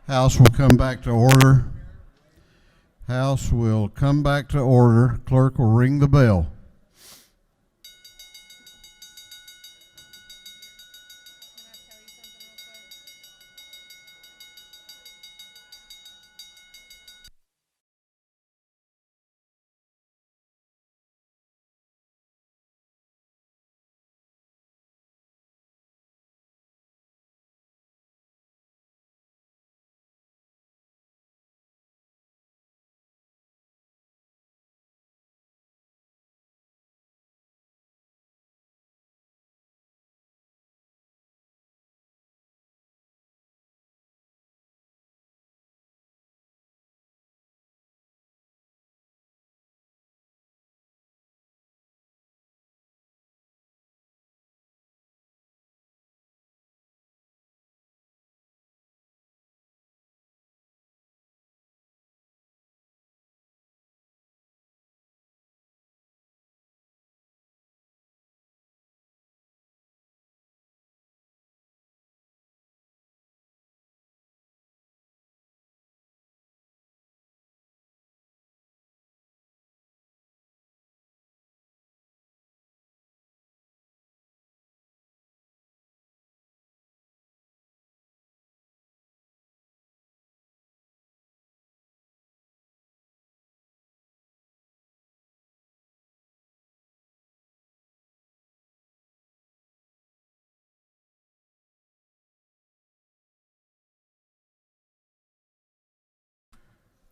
House will come back to order. House will come back to order. Clerk will ring the bell.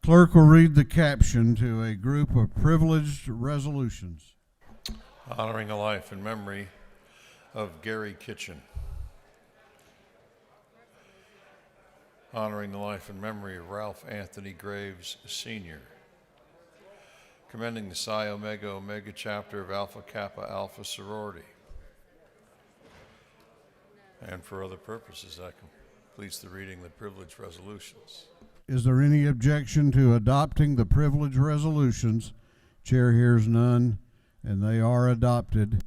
Clerk will read the caption to a group of privileged resolutions. Honoring the life and memory of Gary Kitchen. Honoring the life and memory of Ralph Anthony Graves, Sr. Commending the Psi Omega Omega chapter of Alpha Kappa Alpha sorority. And for other purposes, that completes the reading of the privileged resolutions. Is there any objection to adopting the privilege resolutions? Chair hears none, and they are adopted.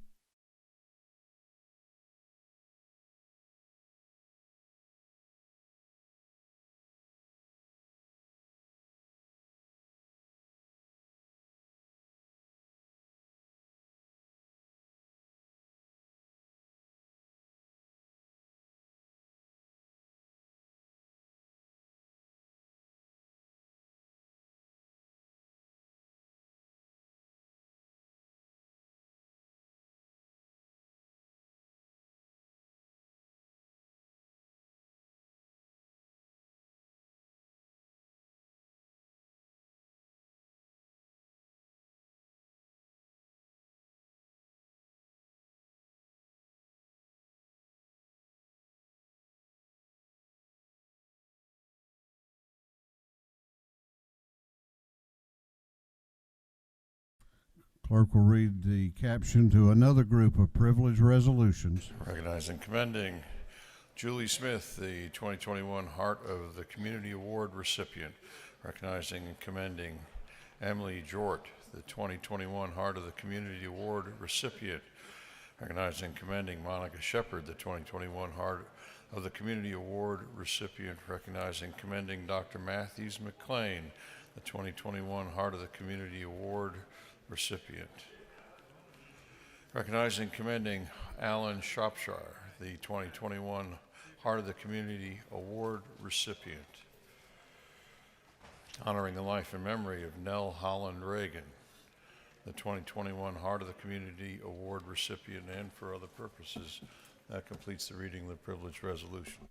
Clerk will read the caption to another group of privilege resolutions. Recognizing and commending Julie Smith, the 2021 Heart of the Community Award recipient. Recognizing and commending Emily Jort, the 2021 Heart of the Community Award recipient. Recognizing and commending Monica Shepard, the 2021 Heart of the Community Award recipient. Recognizing and commending Dr. Matthews McLean, the 2021 Heart of the Community Award recipient. Recognizing and commending Alan Shropshire, the 2021 Heart of the Community Award recipient. Honoring the life and memory of Nell Holland Reagan, the 2021 Heart of the Community Award recipient, and for other purposes. That completes the reading of the privilege resolution.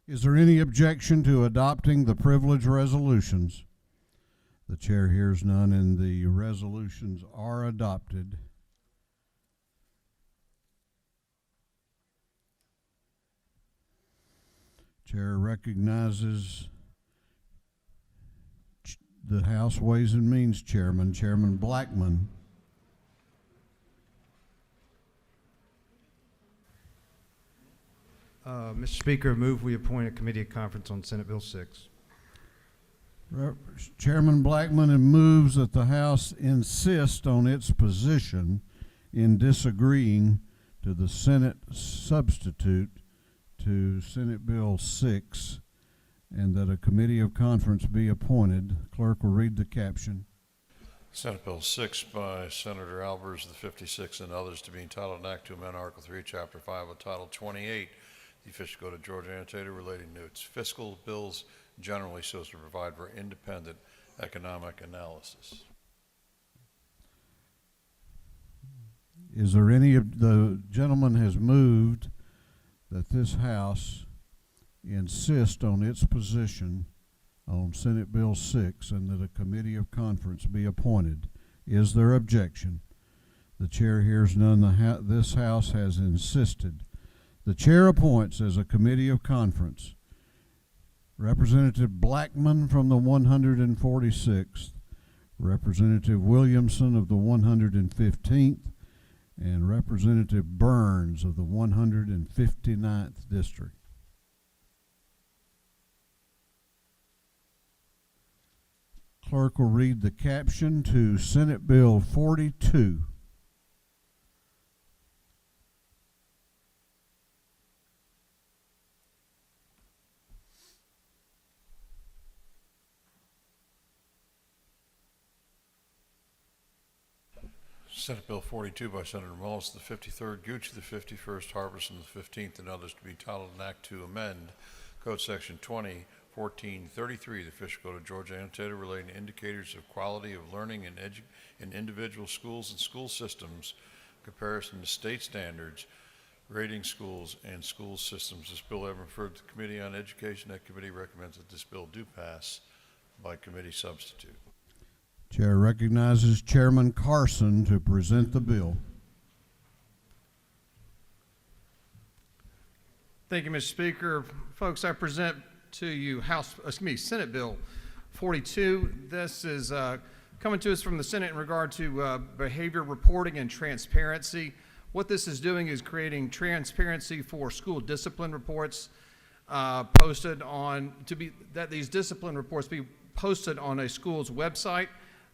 Is there any objection to adopting the privilege resolutions? The chair hears none, and the resolutions are adopted. Chair recognizes the House Ways and Means Chairman, Chairman Blackman. Mr. Speaker, I move we appoint a committee of conference on Senate Bill 6. Chairman Blackman moves that the House insist on its position in disagreeing to the Senate substitute to Senate Bill 6, and that a committee of conference be appointed. Clerk will read the caption. Senate Bill 6 by Senator Albers, the 56th, and others to be entitled an act to amend Article 3, Chapter 5 of Title 28, the official code of Georgia annotated relating to its fiscal bills generally so as to provide for independent economic analysis. Is there any of the gentleman has moved that this House insist on its position on Senate Bill 6 and that a committee of conference be appointed? Is there objection? The chair hears none. This House has insisted. The chair appoints as a committee of conference Representative Blackman from the 146th, Representative Williamson of the 115th, and Representative Burns of the 159th District. Clerk will read the caption to Senate Bill 42. Senate Bill 42 by Senator Mullis, the 53rd, Gucci, the 51st, Harbison, the 15th, and others to be titled an act to amend Code Section 20:1433, the official code of Georgia annotated relating to indicators of quality of learning in individual schools and school systems, comparison to state standards, rating schools and school systems. This bill having referred to the Committee on Education, that committee recommends that this bill do pass by committee substitute. Chair recognizes Chairman Carson to present the bill. Thank you, Mr. Speaker. Folks, I present to you Senate Bill 42. This is coming to us from the Senate in regard to behavior reporting and transparency. What this is doing is creating transparency for school discipline reports posted on, that these discipline reports be posted on a school's website.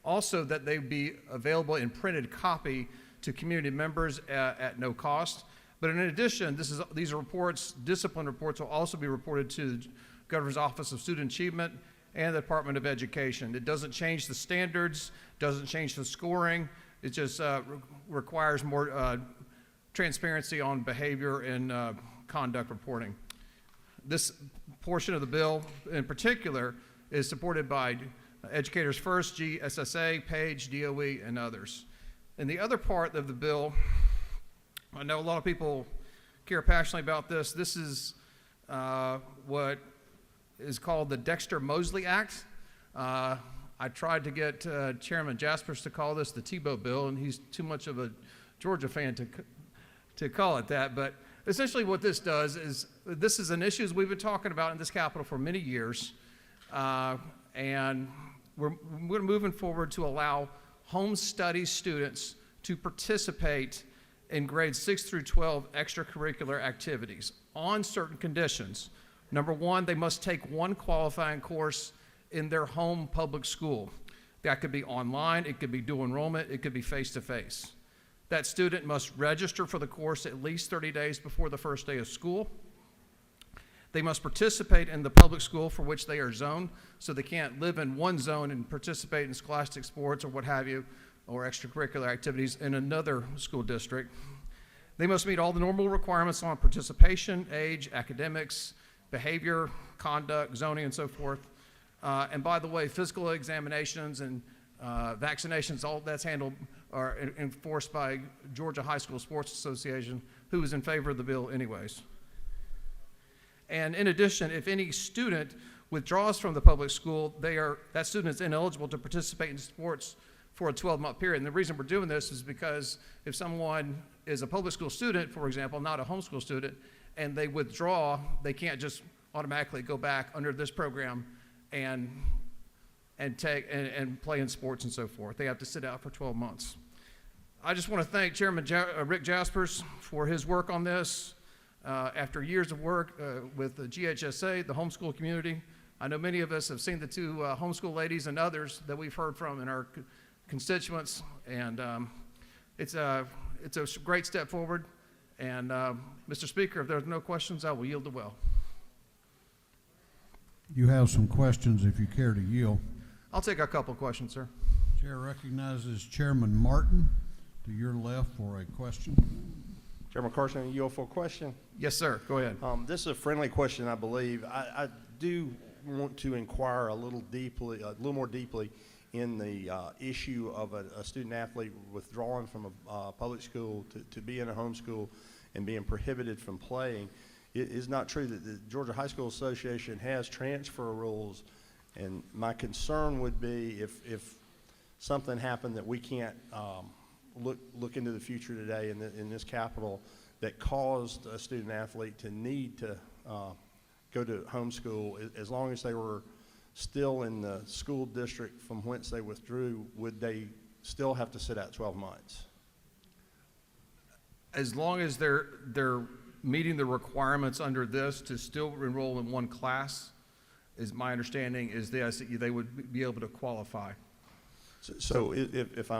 Also, that they be available in printed copy to community members at no cost. But in addition, these reports, discipline reports, will also be reported to the Governor's Office of Student Achievement and the Department of Education. It doesn't change the standards, doesn't change the scoring. It just requires more transparency on behavior and conduct reporting. This portion of the bill in particular is supported by Educators First, GSSA, PAGE, DOE, and others. And the other part of the bill, I know a lot of people care passionately about this. This is what is called the Dexter Mosley Act. I tried to get Chairman Jaspers to call this the Tebow bill, and he's too much of a Georgia fan to call it that. But essentially what this does is, this is an issue we've been talking about in this Capitol for many years. And we're moving forward to allow home study students to participate in grades 6 through 12 extracurricular activities on certain conditions. Number one, they must take one qualifying course in their home public school. That could be online, it could be dual enrollment, it could be face-to-face. That student must register for the course at least 30 days before the first day of school. They must participate in the public school for which they are zoned, so they can't live in one zone and participate in scholastic sports or what have you, or extracurricular activities in another school district. They must meet all the normal requirements on participation, age, academics, behavior, conduct, zoning, and so forth. And by the way, physical examinations and vaccinations, all that's handled are enforced by Georgia High School Sports Association, who is in favor of the bill anyways. And in addition, if any student withdraws from the public school, that student is ineligible to participate in sports for a 12-month period. And the reason we're doing this is because if someone is a public school student, for example, not a homeschool student, and they withdraw, they can't just automatically go back under this program and and play in sports and so forth. They have to sit out for 12 months. I just want to thank Chairman Rick Jaspers for his work on this. After years of work with the GHSA, the homeschool community, I know many of us have seen the two homeschool ladies and others that we've heard from in our constituents, and it's a great step forward. And Mr. Speaker, if there's no questions, I will yield the well. You have some questions if you care to yield. I'll take a couple questions, sir. Chair recognizes Chairman Martin to your left for a question. Chairman Carson, you yield for a question? Yes, sir. Go ahead. This is a friendly question, I believe. I do want to inquire a little more deeply in the issue of a student athlete withdrawing from a public school to be in a homeschool and being prohibited from playing. It is not true that the Georgia High School Association has transfer rules, and my concern would be if something happened that we can't look into the future today in this capital that caused a student athlete to need to go to homeschool, as long as they were still in the school district from whence they withdrew, would they still have to sit out 12 months? As long as they're meeting the requirements under this to still enroll in one class, is my understanding is they would be able to qualify. So if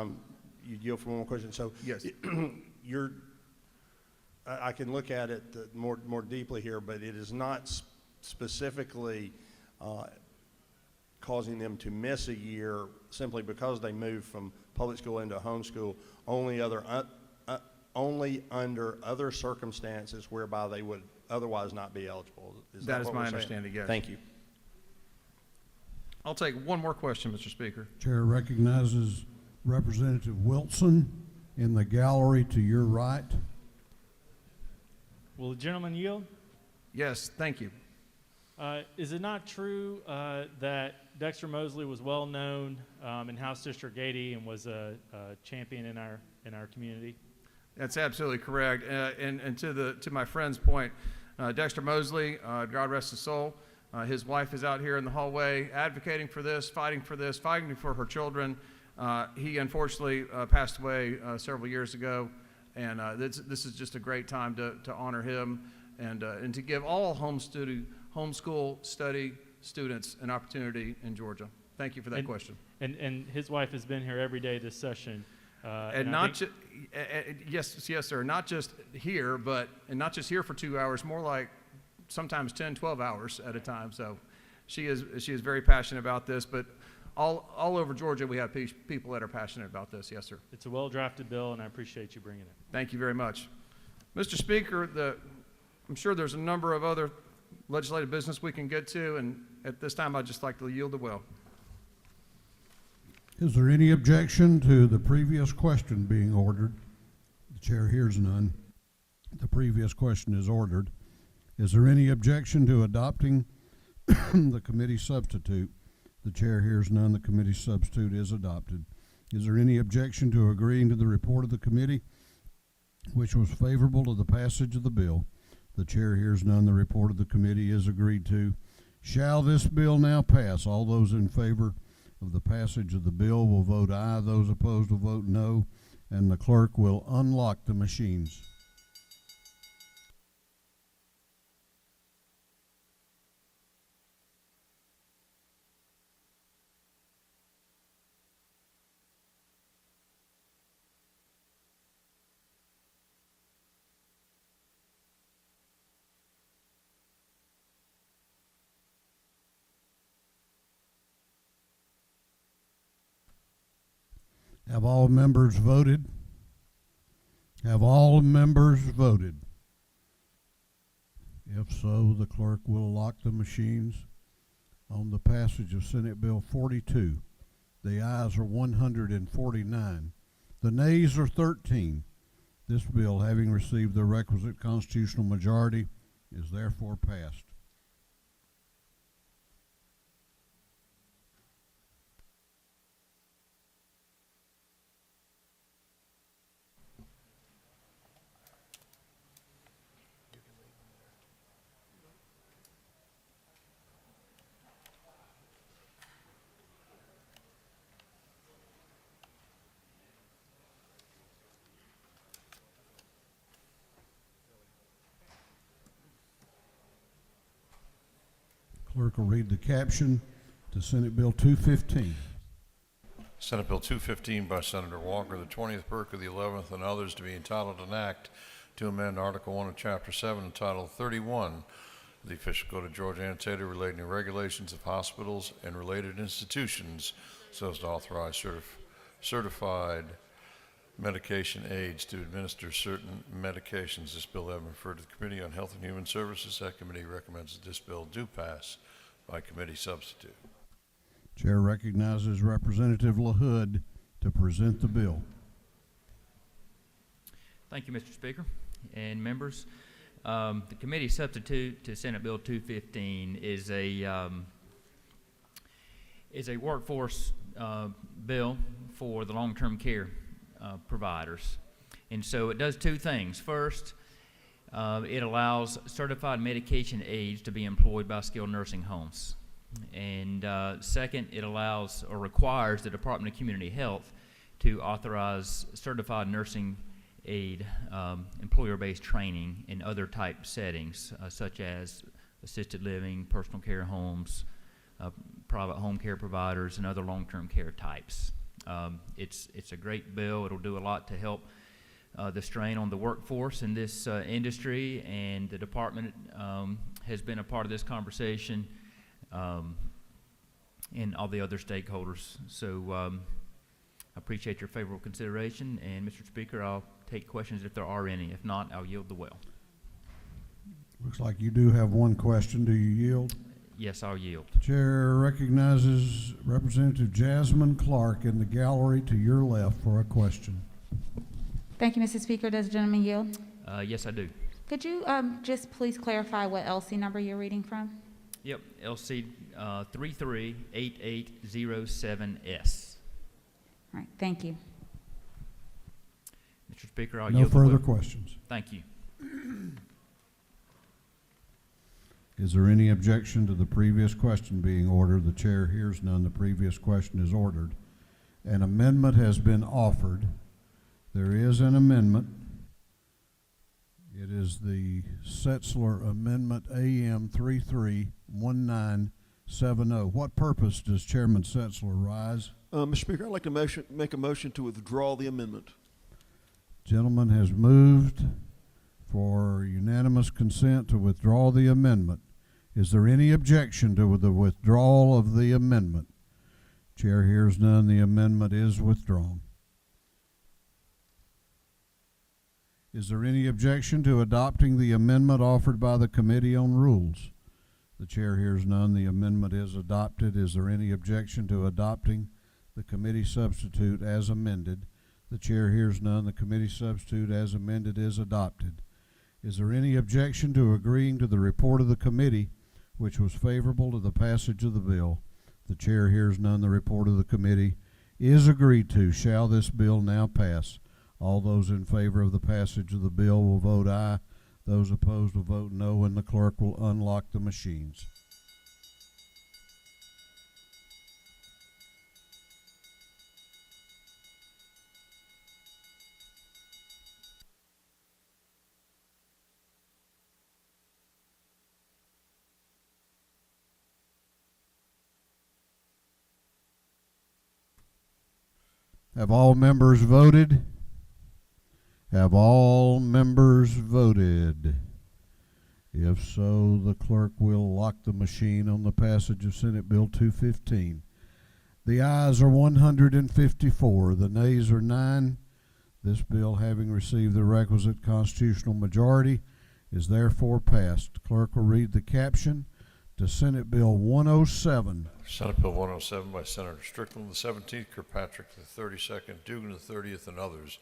you yield for one more question. So yes, I can look at it more deeply here, but it is not specifically causing them to miss a year simply because they moved from public school into homeschool, only under other circumstances whereby they would otherwise not be eligible. that is what my we're saying? understanding, yes. Thank you. I'll take one more question, Mr. Speaker. Chair recognizes Representative Wilson in the gallery to your right. Will the gentleman yield? Yes, thank you. Is it not true that Dexter Mosley was well known in House District 80 and was a champion in our community? That's absolutely correct. And to my friend's point, Dexter Mosley, God rest his soul, his wife is out here in the hallway advocating for this, fighting for her children. He unfortunately passed away several years ago, and this is just a great time to honor him and to give all homeschool study students an opportunity in Georgia. Thank you for that question. And his wife has been here every day this session. Yes, sir. Not just here, and not just here for 2 hours, more like sometimes 10, 12 hours at a time. So she is very passionate about this, but all over Georgia we have people that are passionate about this. Yes, sir. It's a well-drafted bill, and I appreciate you bringing it. Thank you very much. Mr. Speaker, I'm sure there's a number of other legislative business we can get to, and at this time I'd just like to yield the will. Is there any objection to the previous question being ordered? The chair hears none. The previous question is ordered. Is there any objection to adopting the committee substitute? The chair hears none. The committee substitute is adopted. Is there any objection to agreeing to the report of the committee, which was favorable to the passage of the bill? The chair hears none. The report of the committee is agreed to. Shall this bill now pass? All those in favor of the passage of the bill will vote aye. Those opposed will vote no, and the clerk will unlock the machines. Have all members voted? Have all members voted? If so, the clerk will lock the machines on the passage of Senate Bill 42. The ayes are 149. The nays are 13. This bill, having received the requisite constitutional majority, is therefore passed. Clerk will read the caption to Senate Bill 215. Senate Bill 215 by Senator Walker, the 20th Burke of the 11th, and others, to be entitled an act to amend Article 1 of Chapter 7, entitled 31 of the Official Code of Georgia Annotated, relating to regulations of hospitals and related institutions, so as to authorize certified medication aids to administer certain medications. This bill having referred to the Committee on Health and Human Services, that committee recommends that this bill do pass by committee substitute. Chair recognizes Representative LaHood to present the bill. Thank you, Mr. Speaker and members. The committee substitute to Senate Bill 215 is a workforce bill for the long-term care providers. And so it does two things. First, it allows certified medication aids to be employed by skilled nursing homes. And second, it allows or requires the Department of Community Health to authorize certified nursing aid employer-based training in other type settings, such as assisted living, personal care homes, private home care providers, and other long-term care types. It's a great bill. It'll do a lot to help the strain on the workforce in this industry, and the department has been a part of this conversation, and all the other stakeholders. So I appreciate your favorable consideration, and Mr. Speaker, I'll take questions if there are any. If not, I'll yield the well. Looks like you do have one question. Do you yield? Yes, I'll yield. Chair recognizes Representative Jasmine Clark in the gallery to your left for a question. Thank you, Mr. Speaker. Does the gentleman yield? Yes, I do. Could you just please clarify what LC number you're reading from? Yep, LC 338807S. All right, thank you. Mr. Speaker, I'll No yield the further well. questions. Thank you. Is there any objection to the previous question being ordered? The chair hears none. The previous question is ordered. An amendment has been offered. There is an amendment. It is the Setzler Amendment AM 331970. What purpose does Chairman Setzler rise? Mr. Speaker, I'd like to make a motion to withdraw the amendment. Gentleman has moved for unanimous consent to withdraw the amendment. Is there any objection to the withdrawal of the amendment? Chair hears none. The amendment is withdrawn. Is there any objection to adopting the amendment offered by the Committee on Rules? The chair hears none. The amendment is adopted. Is there any objection to adopting the committee substitute as amended? The chair hears none. The committee substitute as amended is adopted. Is there any objection to agreeing to the report of the committee, which was favorable to the passage of the bill? The chair hears none. The report of the committee is agreed to. Shall this bill now pass? All those in favor of the passage of the bill will vote aye. Those opposed will vote no, and the clerk will unlock the machines. Have all members voted? Have all members voted? If so, the clerk will lock the machine on the passage of Senate Bill 215. The ayes are 154. The nays are 9. This bill, having received the requisite constitutional majority, is therefore passed. Clerk will read the caption to Senate Bill 107. Senate Bill 107 by Senator Strickland, the 17th, Kirkpatrick, the 32nd, Dugan, the 30th, and others,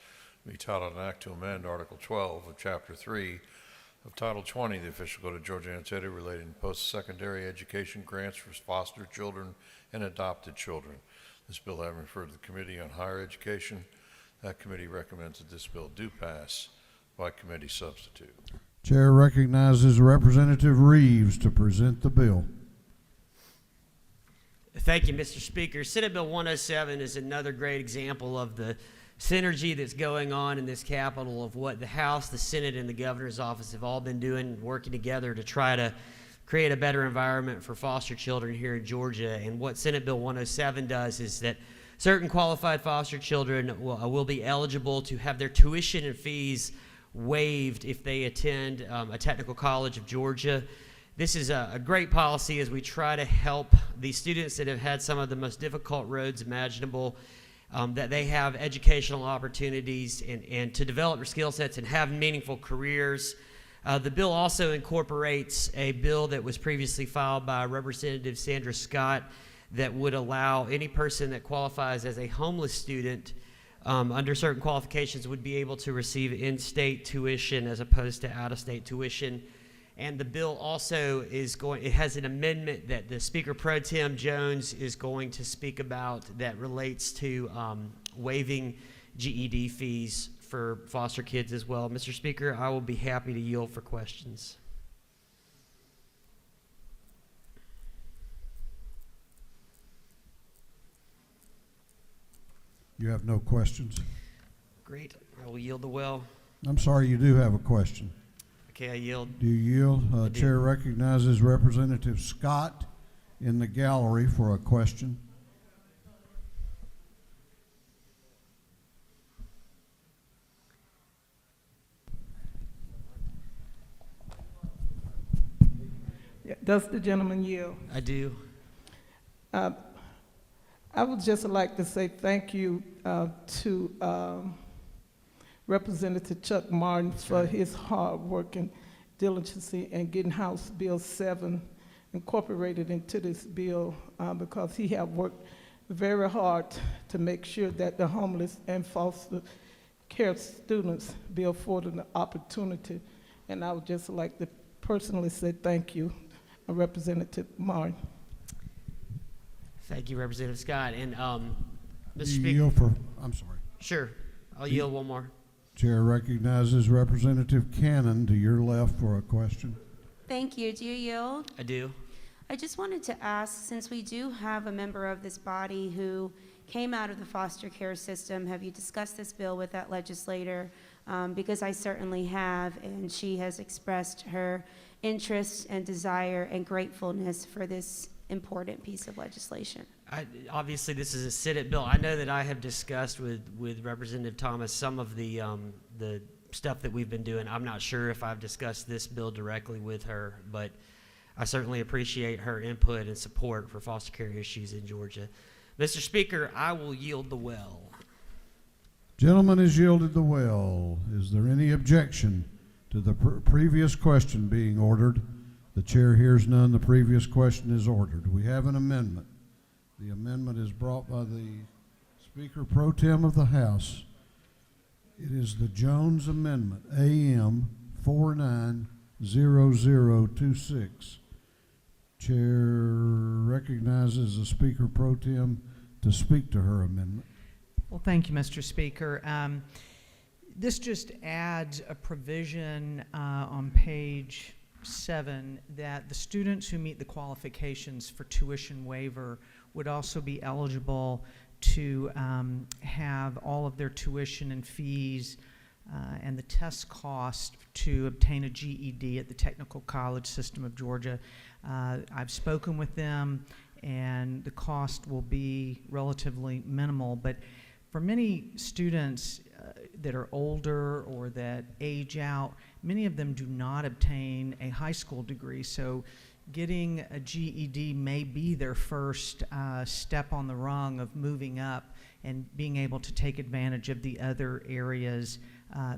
be titled an act to amend Article 12 of Chapter 3 of Title 20, the Official Code of Georgia Annotated, relating to post-secondary education grants for foster children and adopted children. This bill having referred to the Committee on Higher Education, that committee recommends that this bill do pass by committee substitute. Chair recognizes Representative Reeves to present the bill. Thank you, Mr. Speaker. Senate Bill 107 is another great example of the synergy that's going on in this Capitol of what the House, the Senate, and the Governor's office have all been doing, working together to try to create a better environment for foster children here in Georgia. And what Senate Bill 107 does is that certain qualified foster children will be eligible to have their tuition and fees waived if they attend a technical college of Georgia. This is a great policy as we try to help these students that have had some of the most difficult roads imaginable, that they have educational opportunities and to develop their skill sets and have meaningful careers. The bill also incorporates a bill that was previously filed by Representative Sandra Scott that would allow any person that qualifies as a homeless student under certain qualifications would be able to receive in-state tuition as opposed to out-of-state tuition. And the bill also it has an amendment that the Speaker Pro Tem Jones is going to speak about that relates to waiving GED fees for foster kids as well. Mr. Speaker, I will be happy to yield for questions. You have no questions? Great. I will yield the well. I'm sorry, you do have a question. Okay, I yield. Do you yield? do. Chair recognizes Representative Scott in the gallery for a question. Does the gentleman yield? I do. I would just like to say thank you to Representative Chuck Martin for his hard work and diligence in getting House Bill 7 incorporated into this bill because he have worked very hard to make sure that the homeless and foster care students be afforded an opportunity. And I would just like to personally say thank you, Representative Martin. Thank you, Representative Scott. And Mr. You Speaker. yield for, I'm sorry. Sure. I'll yield one more. Chair recognizes Representative Cannon to your left for a question. Thank you. Do you yield? I do. I just wanted to ask, since we do have a member of this body who came out of the foster care system, have you discussed this bill with that legislator? Because I certainly have, and she has expressed her interest and desire and gratefulness for this important piece of legislation. Obviously, this is a Senate bill. I know that I have discussed with Representative Thomas some of the stuff that we've been doing. I'm not sure if I've discussed this bill directly with her, but I certainly appreciate her input and support for foster care issues in Georgia. Mr. Speaker, I will yield the well. Gentleman has yielded the well. Is there any objection to the previous question being ordered? The chair hears none. The previous question is ordered. We have an amendment. The amendment is brought by the Speaker Pro Tem of the House. It is the Jones Amendment, AM 490026. Chair recognizes the Speaker Pro Tem to speak to her amendment. Well, thank you, Mr. Speaker. This just adds a provision on page 7 that the students who meet the qualifications for tuition waiver would also be eligible to have all of their tuition and fees and the test cost to obtain a GED at the Technical College System of Georgia. I've spoken with them, and the cost will be relatively minimal, but for many students that are older or that age out, many of them do not obtain a high school degree, so getting a GED may be their first step on the rung of moving up and being able to take advantage of the other areas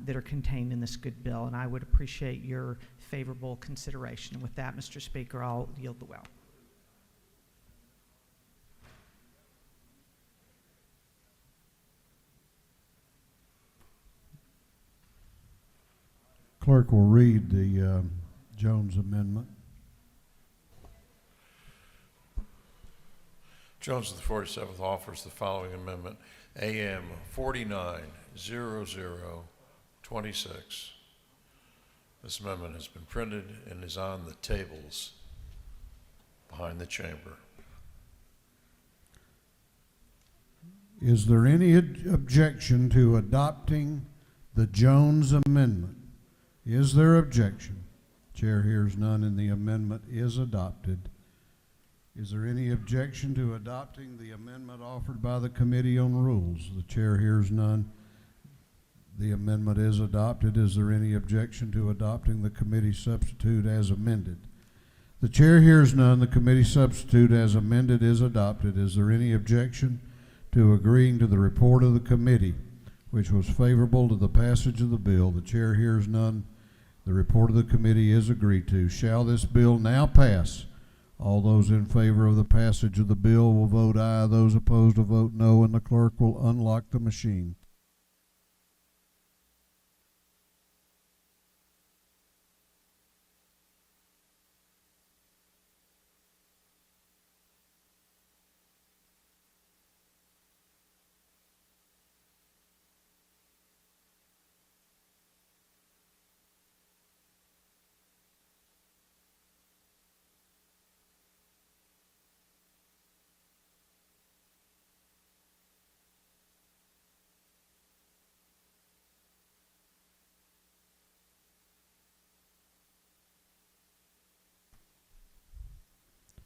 that are contained in this good bill, and I would appreciate your favorable consideration. With that, Mr. Speaker, I'll yield the well. Clerk will read the Jones Amendment. Jones of the 47th offers the following amendment, AM 490026. This amendment has been printed and is on the tables behind the chamber. Is there any objection to adopting the Jones Amendment? Is there objection? chair hears none, and the amendment is adopted. Is there any objection to adopting the amendment offered by the Committee on Rules? The chair hears none. The amendment is adopted. Is there any objection to adopting the committee substitute as amended? The chair hears none. The committee substitute as amended is adopted. Is there any objection to agreeing to the report of the committee, which was favorable to the passage of the bill? The chair hears none. The report of the committee is agreed to. Shall this bill now pass? All those in favor of the passage of the bill will vote aye. Those opposed will vote no, and the clerk will unlock the machine.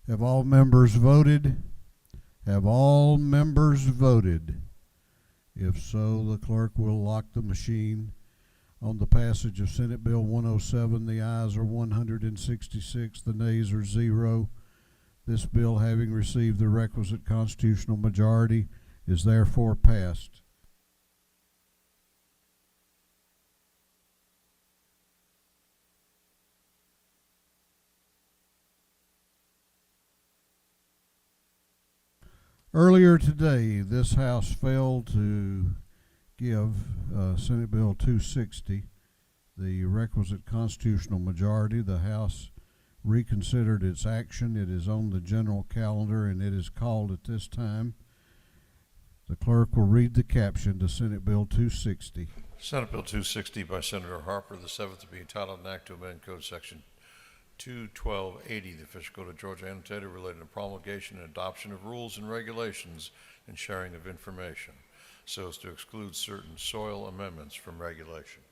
Have all members voted? Have all members voted? If so, the clerk will lock the machine. On the passage of Senate Bill 107, the ayes are 166, the nays are 0. This bill, having received the requisite constitutional majority, is therefore passed. Earlier today, this House failed to give Senate Bill 260 the requisite constitutional majority. The House reconsidered its action. It is on the general calendar, and it is called at this time. The clerk will read the caption to Senate Bill 260. Senate Bill 260 by Senator Harper, the seventh to be entitled an act to amend Code Section 21280, the Official Code of Georgia annotated relating to promulgation and adoption of rules and regulations and sharing of information, so as to exclude certain soil amendments from regulation.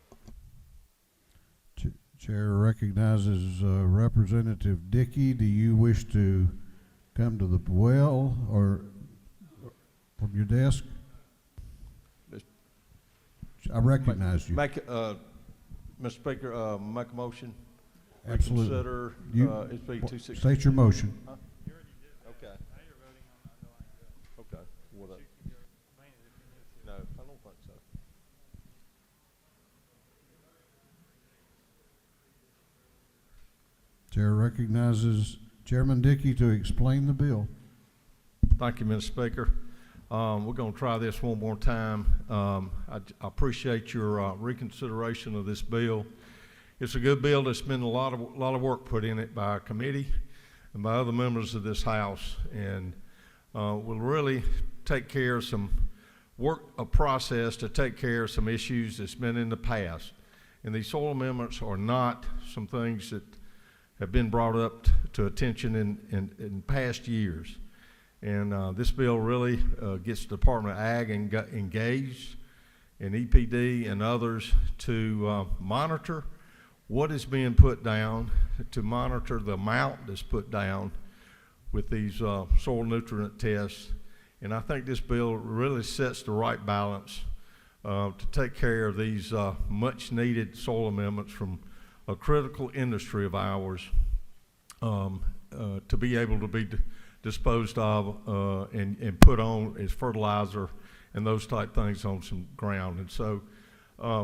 Chair recognizes Representative Dickey. Do you wish to come to the well or from your desk? I recognize you. Mr. Speaker, make a motion. Absolutely. Reconsider SB 260. State your motion. Huh? Okay. Okay. Well, no, I don't think so. Chair recognizes Chairman Dickey to explain the bill. Thank you, Mr. Speaker. We're going to try this one more time. I appreciate your reconsideration of this bill. It's a good bill. There's been a lot of work put in it by our committee and by other members of this House, and will really take care of some work, a process to take care of some issues that's been in the past. And these soil amendments are not some things that have been brought up to attention in past years. And this bill really gets the Department of Ag engaged, and EPD and others to monitor what is being put down, to monitor the amount that's put down with these soil nutrient tests. And I think this bill really sets the right balance to take care of these much needed soil amendments from a critical industry of ours to be able to be disposed of and put on as fertilizer and those type things on some ground. And so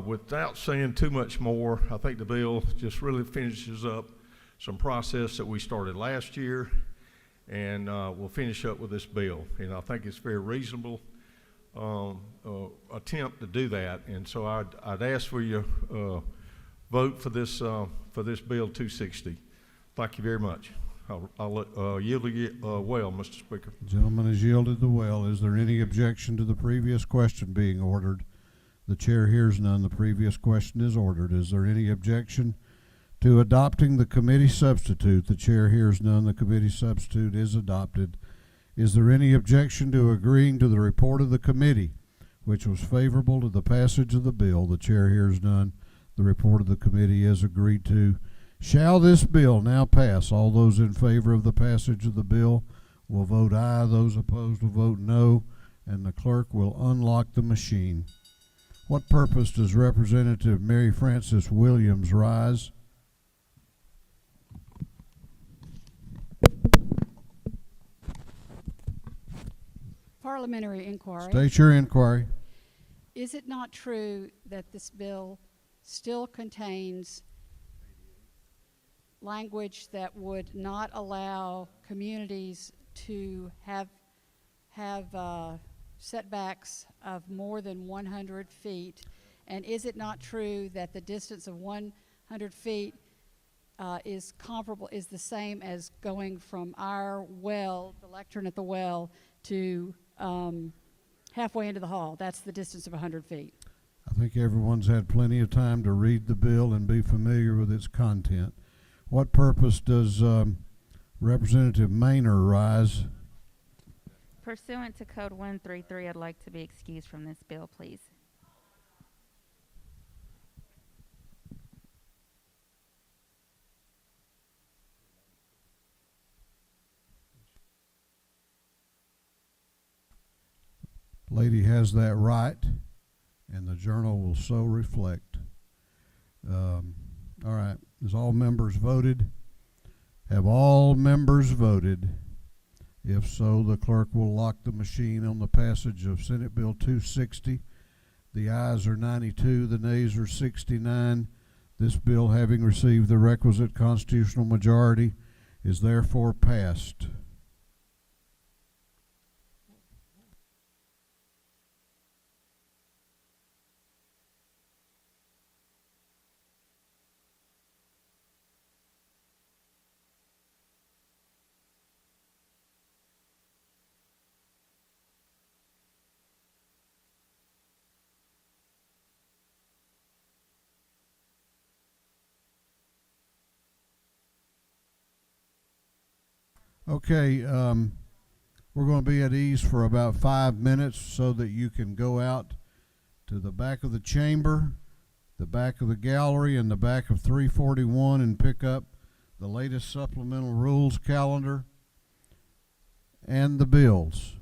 without saying too much more, I think the bill just really finishes up some process that we started last year, and we'll finish up with this bill. And I think it's a very reasonable attempt to do that. And so I'd ask for your vote for this bill 260. Thank you very much. I'll yield the well, Mr. Speaker. The gentleman has yielded the well. Is there any objection to the previous question being ordered? The chair hears none. The previous question is ordered. Is there any objection to adopting the committee substitute? The chair hears none. The committee substitute is adopted. Is there any objection to agreeing to the report of the committee, which was favorable to the passage of the bill? The chair hears none. The report of the committee is agreed to. Shall this bill now pass? All those in favor of the passage of the bill will vote aye. Those opposed will vote no, and the clerk will unlock the machine. What purpose does Representative Mary Frances Williams rise? Parliamentary inquiry. State your inquiry. Is it not true that this bill still contains language that would not allow communities to have setbacks of more than 100 feet? And is it not true that the distance of 100 feet is the same as going from our well, the lectern at the well, to halfway into the hall? That's the distance of 100 feet. I think everyone's had plenty of time to read the bill and be familiar with its content. What purpose does Representative Maynor rise? Pursuant to Code 133, I'd like to be excused from this bill, please. Lady has that right, and the journal will so reflect. All right, has all members voted? Have all members voted? If so, the clerk will lock the machine on the passage of Senate Bill 260. The ayes are 92, the nays are 69. This bill, having received the requisite constitutional majority, is therefore passed. Okay, we're going to be at ease for about 5 minutes so that you can go out to the back of the chamber, the back of the gallery, and the back of 341 and pick up the latest supplemental rules calendar and the bills.